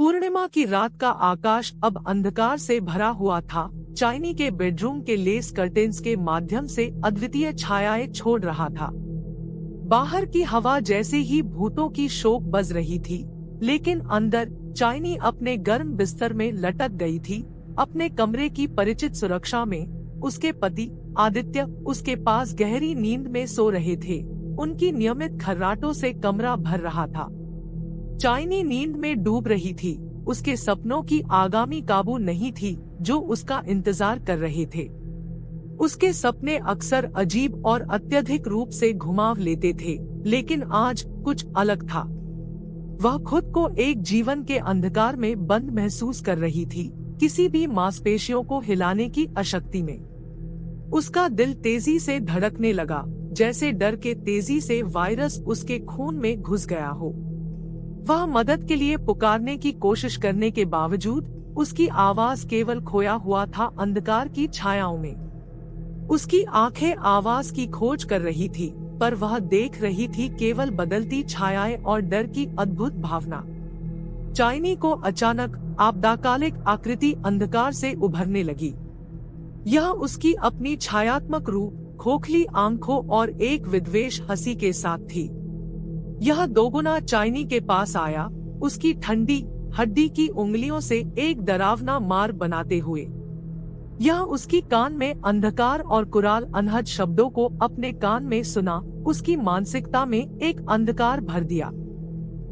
पूर्णिमा की रात का आकाश अब अंधकार से भरा हुआ था। चाइनी के बेडरूम के लेस कर्टेन्स के माध्यम से अद्वितीय छायाएं छोड़ रहा था। बाहर की हवा जैसे ही भूतों की शोक बज रही थी, लेकिन अंदर चाइनी अपने गर्म बिस्तर में लटक गई थी, अपने कमरे की परिचित सुरक्षा में। उसके पति आदित्य उसके पास गहरी नींद में सो रहे थे। उनकी नियमित खर्राटों से कमरा भर रहा था। चाइनी नींद में डूब रही थी। उसके सपनों की आगामी काबू नहीं थी जो उसका इंतजार कर रहे थे। उसके सपने अक्सर अजीब और अत्यधिक रूप से घुमाव लेते थे, लेकिन आज कुछ अलग था। वह खुद को एक जीवन के अंधकार में बंद महसूस कर रही थी, किसी भी मांसपेशियों को हिलाने की अशक्ति में। उसका दिल तेजी से धड़कने लगा, जैसे डर के तेजी से वायरस उसके खून में घुस गया हो। वह मदद के लिए पुकारने की कोशिश करने के बावजूद उसकी आवाज केवल खोया हुआ था अंधकार की छायाओं में। उसकी आंखें आवाज की खोज कर रही थी, पर वह देख रही थी केवल बदलती छायाएं और डर की अद्भुत भावना। चाइनी को अचानक आपदाकालिक आकृति अंधकार से उभरने लगी। यह उसकी अपनी छायात्मक रूप, खोखली आंखों और एक विद्वेष हंसी के साथ थी। यह दोगुना चाइनी के पास आया, उसकी ठंडी हड्डी की उंगलियों से एक डरावना मार बनाते हुए। यह उसकी कान में अंधकार और कुराल अनहद शब्दों को अपने कान में सुना, उसकी मानसिकता में एक अंधकार भर दिया।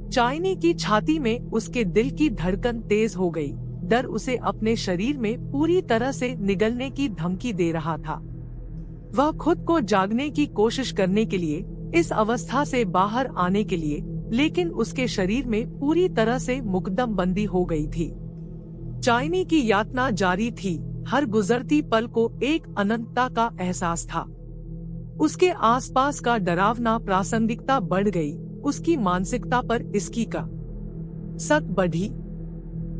चाइनी की छाती में उसके दिल की धड़कन तेज हो गई। डर उसे अपने शरीर में पूरी तरह से निगलने की धमकी दे रहा था। वह खुद को जागने की कोशिश करने के लिए, इस अवस्था से बाहर आने के लिए, लेकिन उसके शरीर में पूरी तरह से मुकद्दम बंदी हो गई थी। चाइनी की यातना जारी थी, हर गुजरती पल को एक अनंतता का एहसास था। उसके आसपास का डरावना प्रासंगिकता बढ़ गई, उसकी मानसिकता पर इसकी का सक बढ़ी।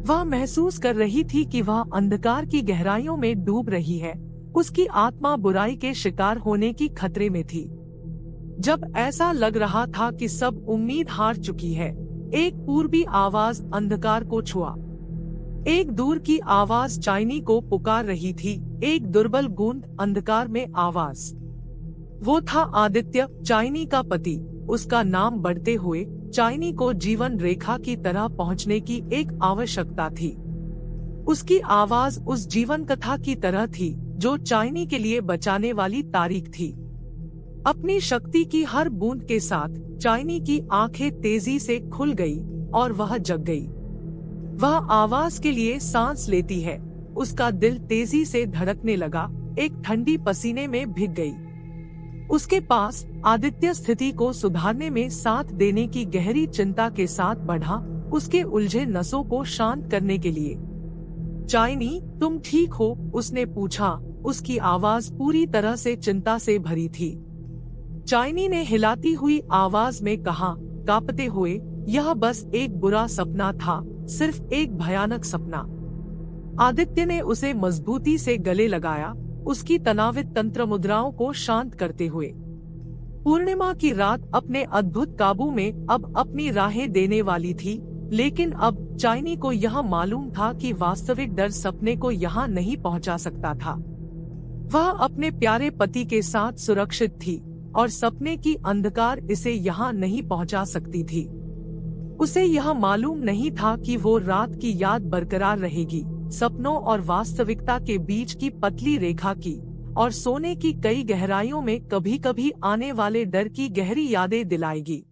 वह महसूस कर रही थी कि वह अंधकार की गहराइयों में डूब रही है। उसकी आत्मा बुराई के शिकार होने की खतरे में थी। जब ऐसा लग रहा था कि सब उम्मीद हार चुकी है, एक पूर्वी आवाज अंधकार को छुआ। एक दूर की आवाज चाइनी को पुकार रही थी, एक दुर्बल गूंज अंधकार में आवाज। वो था आदित्य, चाइनी का पति। उसका नाम बढ़ते हुए चाइनी को जीवन रेखा की तरह पहुंचने की एक आवश्यकता थी। उसकी आवाज उस जीवन कथा की तरह थी जो चाइनी के लिए बचाने वाली तारीख थी। अपनी शक्ति की हर बूंद के साथ चाइनी की आंखें तेजी से खुल गई और वह जग गई। वह आवाज के लिए सांस लेती है। उसका दिल तेजी से धड़कने लगा, एक ठंडी पसीने में भीग गई। उसके पास आदित्य स्थिति को सुधारने में साथ देने की गहरी चिंता के साथ बढ़ा, उसके उलझे नसों को शांत करने के लिए। चाइनी, तुम ठीक हो? उसने पूछा। उसकी आवाज पूरी तरह से चिंता से भरी थी। चाइनी ने हिलाती हुई आवाज में कहा, कांपते हुए, यह बस एक बुरा सपना था, सिर्फ एक भयानक सपना। आदित्य ने उसे मजबूती से गले लगाया, उसकी तनावित तंत्र मुद्राओं को शांत करते हुए। पूर्णिमा की रात अपने अद्भुत काबू में अब अपनी राहें देने वाली थी, लेकिन अब चाइनी को यह मालूम था कि वास्तविक डर सपने को यहाँ नहीं पहुँचा सकता था। वह अपने प्यारे पति के साथ सुरक्षित थी और सपने की अंधकार इसे यहाँ नहीं पहुँचा सकती थी। उसे यह मालूम नहीं था कि वो रात की याद बरकरार रहेगी, सपनों और वास्तविकता के बीच की पतली रेखा की, और सोने की कई गहराइयों में कभी कभी आने वाले डर की गहरी यादें दिलाएगी।